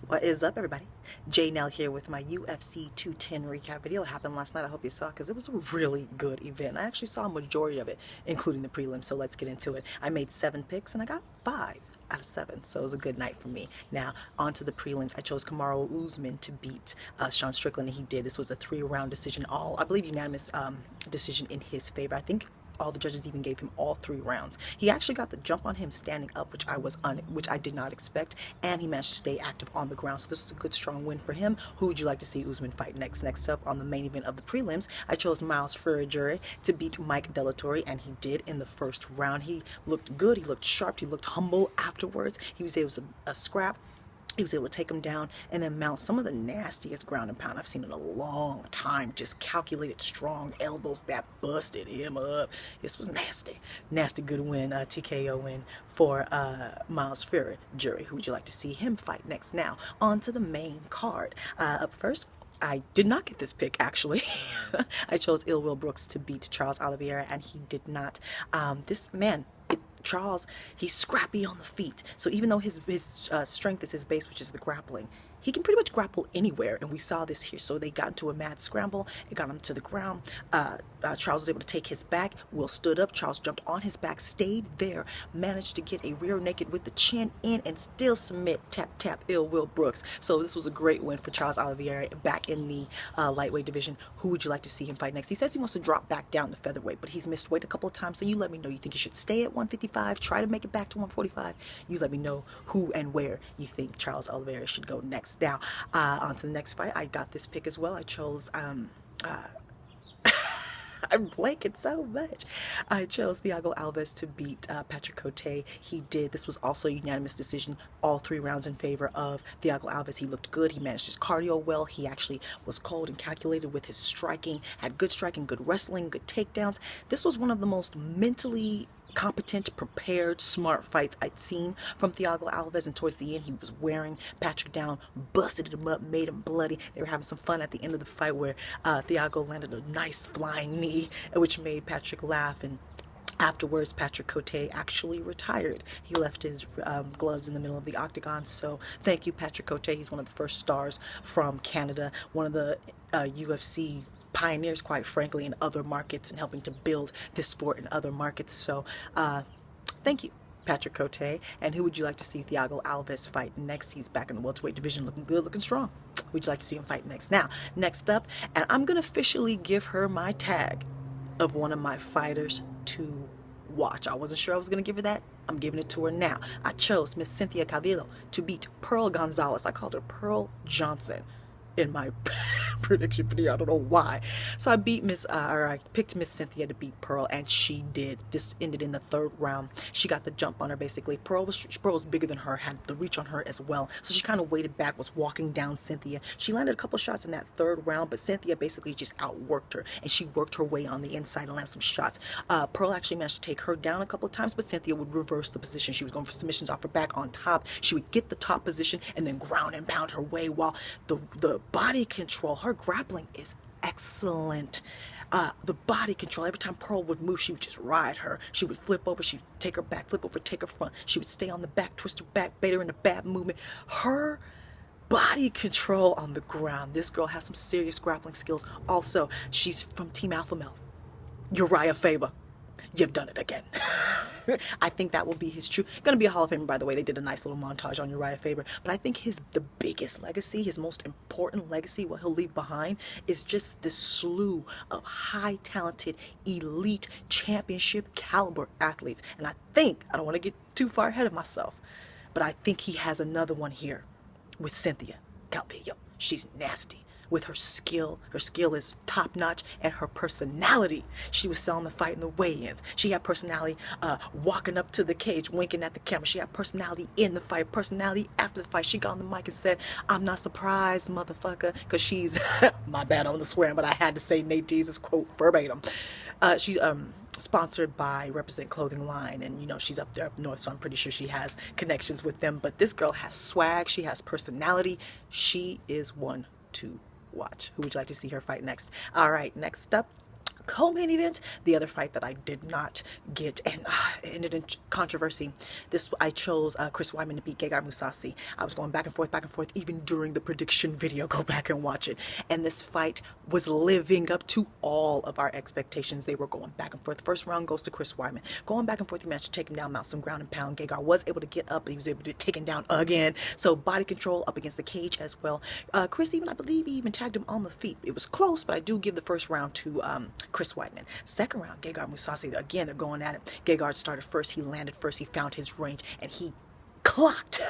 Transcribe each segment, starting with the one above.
What is up, everybody? J Nell here with my UFC 210 recap video. It happened last night. I hope you saw it because it was a really good event. I actually saw a majority of it, including the prelims, so let's get into it. I made 7 picks and I got 5 out of 7, so it was a good night for me. Now, on to the prelims. I chose Kamaru Usman to beat Sean Strickland, and he did. This was a 3-round decision, I believe, unanimous decision in his favor. I think all the judges even gave him all 3 rounds. He actually got the jump on him standing up, which I did not expect, and he managed to stay active on the ground. So this is a good, strong win for him. Who would you like to see Usman fight next? Next up on the main event of the prelims, I chose Miles Ferrigere to beat Mike Delatorre, and he did in the first round. He looked good. He looked sharp. He looked humble afterwards. He was able to scrap. He was able to take him down and then mount some of the nastiest ground and pound I've seen in a long time. Just calculated, strong elbows that busted him up. This was nasty. Nasty good win, TKO win for Miles Ferrigere. Who would you like to see him fight next? Now, on to the main card. Up first, I did not get this pick, actually. I chose Ill Will Brooks to beat Charles Oliveira, and he did not. This man... Charles, he's scrappy on the feet. So even though his strength is his base, which is the grappling, he can pretty much grapple anywhere, and we saw this here. So they got into a mad scramble. It got him to the ground. Charles was able to take his back. Will stood up. Charles jumped on his back, stayed there, managed to get a rear naked with the chin in, and still submit, tap, tap, Ill Will Brooks. So this was a great win for Charles Oliveira back in the lightweight division. Who would you like to see him fight next? He says he wants to drop back down to featherweight, but he's missed weight a couple of times. So you let me know. You think he should stay at 155, try to make it back to 145? You let me know who and where you think Charles Oliveira should go next. Now, on to the next fight. I got this pick as well. I chose, I'm blanking so much. I chose Thiago Alves to beat Patrick Cote. He did. This was also a unanimous decision. All 3 rounds in favor of Thiago Alves. He looked good. He managed his cardio well. He actually was cold and calculated with his striking. Had good striking, good wrestling, good takedowns. This was one of the most mentally competent, prepared, smart fights I'd seen from Thiago Alves, and towards the end he was wearing Patrick down, busted him up, made him bloody. They were having some fun at the end of the fight where Thiago landed a nice flying knee, which made Patrick laugh, and afterwards, Patrick Cote actually retired. He left his gloves in the middle of the octagon. So thank you, Patrick Cote. He's one of the first stars from Canada, one of the UFC pioneers, quite frankly, in other markets and helping to build this sport in other markets. So thank you, Patrick Cote. And who would you like to see Thiago Alves fight next? He's back in the welterweight division, looking good, looking strong. Who would you like to see him fight next? Now, next up, and I'm going to officially give her my tag of one of my fighters to watch. I wasn't sure I was going to give her that. I'm giving it to her now. I chose Miss Cynthia Calvillo to beat Pearl Gonzalez. I called her Pearl Johnson in my prediction video. I don't know why. So I picked Miss Cynthia to beat Pearl, and she did. This ended in the 3rd round. She got the jump on her, basically. Pearl was bigger than her, had the reach on her as well. So she kind of waited back, was walking down Cynthia. She landed a couple shots in that 3rd round, but Cynthia basically just outworked her, and she worked her way on the inside and landed some shots. Pearl actually managed to take her down a couple of times, but Cynthia would reverse the position. She was going for submissions off her back on top. She would get the top position and then ground and pound her way, while the body control, her grappling is excellent. The body control, every time Pearl would move, she would just ride her. She would flip over, she'd take her back, flip over, take her front. She would stay on the back, twist her back, bait her in a bad movement. Her body control on the ground. This girl has some serious grappling skills. Also, she's from Team Alpha Male. Uriah Faber, you've done it again. I think that will be his true. Going to be a Hall of Famer, by the way. They did a nice little montage on Uriah Faber. But I think the biggest legacy, his most important legacy, what he'll leave behind, is just this slew of high talented, elite, championship caliber athletes. And I don't want to get too far ahead of myself, but I think he has another one here with Cynthia Calvillo. She's nasty. With her skill is top notch, and her personality. She was selling the fight in the weigh-ins. She had personality walking up to the cage, winking at the camera. She had personality in the fight, personality after the fight. She got on the mic and said, "I'm not surprised, motherfucker," because she's, my bad on the swearing, but I had to say Nate Diaz's quote verbatim. She's sponsored by Represent Clothing Line, and she's up there up north, so I'm pretty sure she has connections with them. But this girl has swag. She has personality. She is one to watch. Who would you like to see her fight next? All right, next up, Co-main event, the other fight that I did not get and ended in controversy. I chose Chris Weidman to beat Gegard Mousasi. I was going back and forth, even during the prediction video. Go back and watch it. And this fight was living up to all of our expectations. They were going back and forth. The first round goes to Chris Weidman. Going back and forth, he managed to take him down, mount some ground and pound. Gegard was able to get up, but he was able to take him down again. So body control up against the cage as well. Chris I believe he even tagged him on the feet. It was close, but I do give the first round to Chris Weidman. Second round, Gegard Mousasi, again, they're going at it. Gegard started first, he landed first, he found his range, and he clocked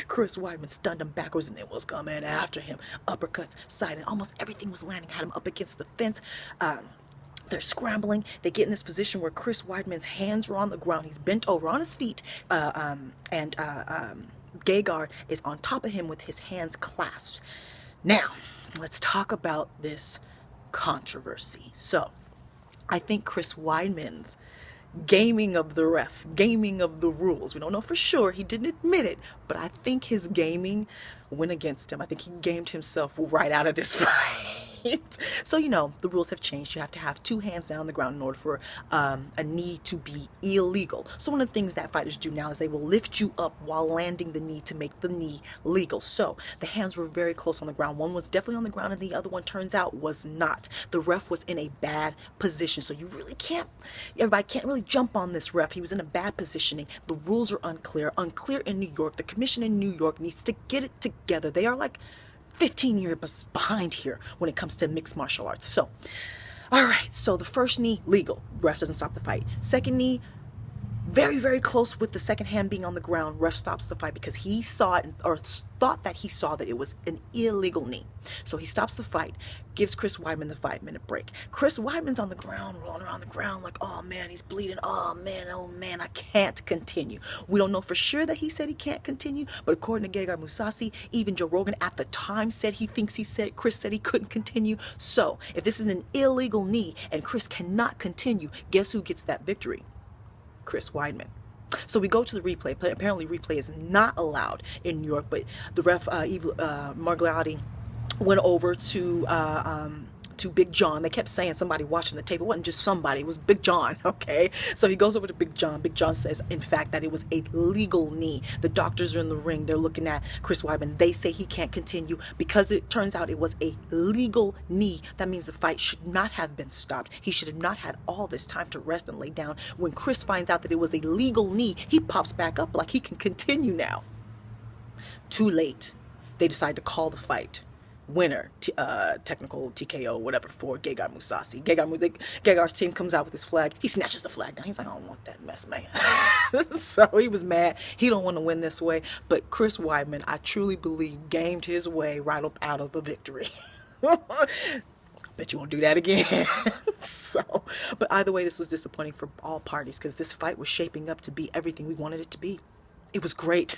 Chris Weidman, stunned him backwards, and it was coming after him. Uppercuts, side, and almost everything was landing. Had him up against the fence. They're scrambling. They get in this position where Chris Weidman's hands are on the ground. He's bent over on his feet, and Gegard is on top of him with his hands clasped. Now, let's talk about this controversy. So, I think Chris Weidman's gaming of the ref, gaming of the rules, we don't know for sure, he didn't admit it, but I think his gaming went against him. I think he gamed himself right out of this fight. So, you know, the rules have changed. You have to have two hands down on the ground in order for a knee to be illegal. So one of the things that fighters do now is they will lift you up while landing the knee to make the knee legal. So the hands were very close on the ground. One was definitely on the ground and the other one, turns out, was not. The ref was in a bad position. So you really can't, everybody can't really jump on this ref. He was in a bad positioning. The rules are unclear in New York. The commission in New York needs to get it together. They are like 15 years behind here when it comes to mixed martial arts. So, all right, so the first knee, legal. Ref doesn't stop the fight. Second knee, very, very close with the second hand being on the ground. Ref stops the fight because he saw it, or thought that he saw that it was an illegal knee. So he stops the fight, gives Chris Weidman the 5-minute break. Chris Weidman's on the ground, rolling around the ground like, oh man, he's bleeding. Oh man, I can't continue. We don't know for sure that he said he can't continue, but according to Gegard Mousasi, even Joe Rogan at the time said Chris said he couldn't continue. So if this is an illegal knee and Chris cannot continue, guess who gets that victory? Chris Weidman. So we go to the replay. Apparently replay is not allowed in New York, but the ref, Margliotti, went over to Big John. They kept saying somebody watching the tape. It wasn't just somebody, it was Big John, okay? So he goes over to Big John. Big John says, in fact, that it was a legal knee. The doctors are in the ring. They're looking at Chris Weidman. They say he can't continue because it turns out it was a legal knee. That means the fight should not have been stopped. He should have not had all this time to rest and lay down. When Chris finds out that it was a legal knee, he pops back up like he can continue now. Too late. They decide to call the fight. Winner, technical TKO, whatever, for Gegard Mousasi. Gegard's team comes out with his flag. He snatches the flag down. He's like, I don't want that mess, man. So he was mad. He don't want to win this way. But Chris Weidman, I truly believe, gamed his way right up out of a victory. Bet you won't do that again. So, but either way, this was disappointing for all parties because this fight was shaping up to be everything we wanted it to be. It was great.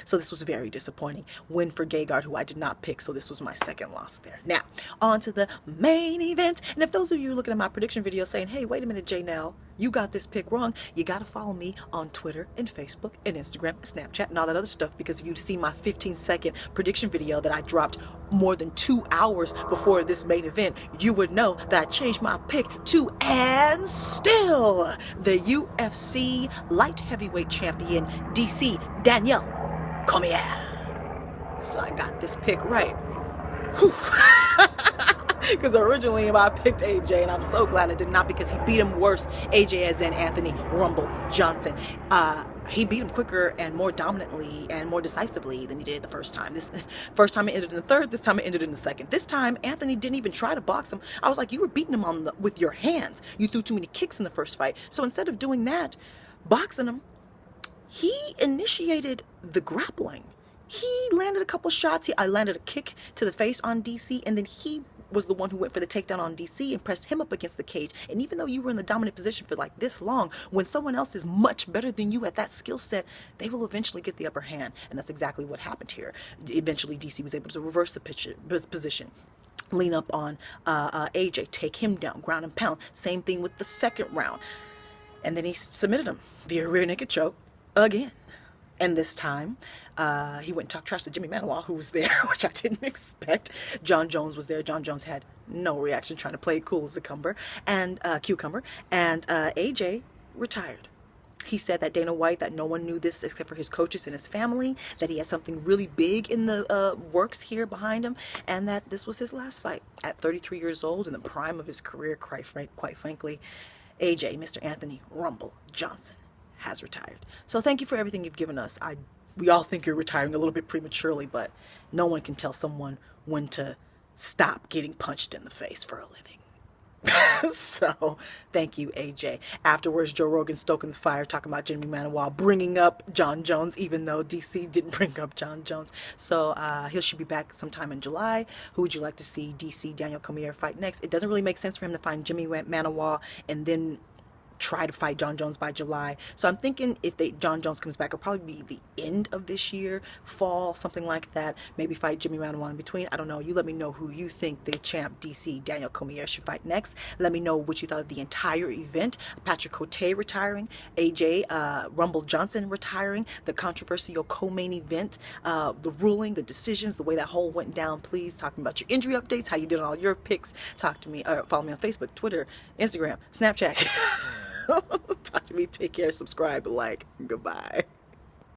So this was very disappointing. Win for Gegard, who I did not pick, so this was my second loss there. Now, on to the main event. And if those of you are looking at my prediction video saying, hey, wait a minute, Janelle, you got this pick wrong, you got to follow me on Twitter and Facebook and Instagram and Snapchat and all that other stuff, because if you'd seen my 15-second prediction video that I dropped more than 2 hours before this main event, you would know that I changed my pick to, and still, the UFC light heavyweight champion, DC Danielle Cormier. So I got this pick right. Because originally I picked AJ, and I'm so glad I did not, because he beat him worse. AJ as in Anthony Rumble Johnson. He beat him quicker and more dominantly and more decisively than he did the first time. This first time it ended in the third, this time it ended in the second. This time Anthony didn't even try to box him. I was like, you were beating him with your hands. You threw too many kicks in the first fight. So instead of doing that, boxing him, he initiated the grappling. He landed a couple shots. I landed a kick to the face on DC, and then he was the one who went for the takedown on DC and pressed him up against the cage. And even though you were in the dominant position for like this long, when someone else is much better than you at that skill set, they will eventually get the upper hand. And that's exactly what happened here. Eventually, DC was able to reverse the position. Lean up on AJ, take him down, ground and pound. Same thing with the second round. And then he submitted him via rear naked choke again. And this time, he went and talked trash to Jimmy Manuwa, who was there, which I didn't expect. John Jones was there. John Jones had no reaction, trying to play cool as a cucumber. And AJ retired. He said that Dana White, that no one knew this except for his coaches and his family, that he had something really big in the works here behind him, and that this was his last fight at 33 years old, in the prime of his career, quite frankly. AJ, Mr. Anthony Rumble Johnson, has retired. So thank you for everything you've given us. We all think you're retiring a little bit prematurely, but no one can tell someone when to stop getting punched in the face for a living. So thank you, AJ. Afterwards, Joe Rogan stoking the fire, talking about Jimmy Manuwa, bringing up John Jones, even though DC didn't bring up John Jones. So he should be back sometime in July. Who would you like to see DC Daniel Cormier fight next? It doesn't really make sense for him to find Jimmy Manuwa and then try to fight John Jones by July. So I'm thinking if John Jones comes back, it'll probably be the end of this year, fall, something like that. Maybe fight Jimmy Manuwa in between. I don't know. You let me know who you think the champ DC Daniel Cormier should fight next. Let me know what you thought of the entire event. Patrick Cote retiring, AJ Rumble Johnson retiring, the controversial co-main event, the ruling, the decisions, the way that whole went down. Please talk about your injury updates, how you did on all your picks. Talk to me, or follow me on Facebook, Twitter, Instagram, Snapchat. Talk to me. Take care. Subscribe. Like. Goodbye.